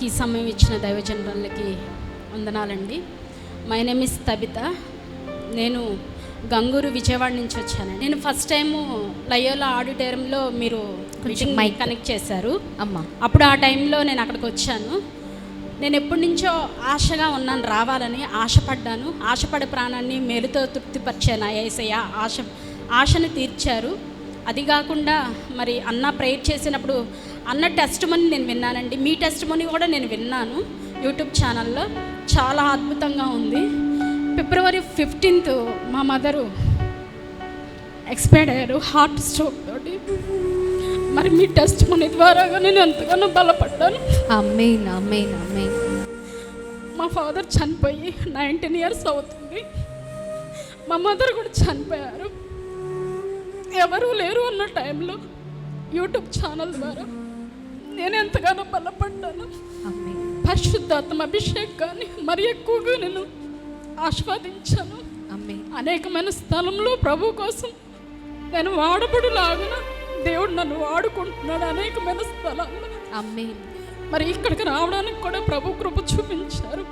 ఈ సమయం ఇచ్చిన దైవజనులకి వందనాలండి. My name is Tabitha. నేను గంగూరు విజయవాడ నుంచి వచ్చానండి. నేను ఫస్ట్ టైము లయోలా ఆడిటోరియంలో మీరు మీటింగ్ కనెక్ట్ చేశారు అమ్మ. అప్పుడు ఆ టైంలో నేను అక్కడికి వచ్చాను. నేను ఎప్పటి నుంచో ఆశగా ఉన్నాను, రావాలని ఆశపడ్డాను. ఆశపడే ప్రాణాన్ని మేలుతో తృప్తిపరిచాను. యేసయ్య ఆశను తీర్చారు. అది కాకుండా మరి అన్న ప్రేయర్ చేసినప్పుడు అన్న టెస్ట్ మనీ నేను విన్నానండి. మీ టెస్ట్ మనీ కూడా నేను విన్నాను యూట్యూబ్ ఛానల్లో. చాలా అద్భుతంగా ఉంది. ఫిబ్రవరి 15th మా మదరు ఎక్స్పైర్డ్ అయ్యారు హార్ట్ స్ట్రోక్ తోటి. మరి మీ టెస్ట్ మనీ ద్వారాగా నేను ఎంతగానో బలపడ్డాను. ఆమేన్ ఆమేన్ ఆమేన్. మా ఫాదర్ చనిపోయి 19 years అవుతుంది. మా మదర్ కూడా చనిపోయారు. ఎవరూ లేరు అన్న టైంలో యూట్యూబ్ ఛానల్ ద్వారా నేను ఎంతగానో బలపడ్డాను. పరిశుద్ధాత్మ అభిషేకాన్ని మరి ఎక్కువగా నేను ఆస్వాదించాను. అనేకమైన స్థలంలో ప్రభు కోసం నేను వాడబడులాగున దేవుడు నన్ను వాడుకుంటున్నాడు అనేకమైన స్థలాల్లో. మరి ఇక్కడికి రావడానికి కూడా ప్రభు కృప చూపించారు.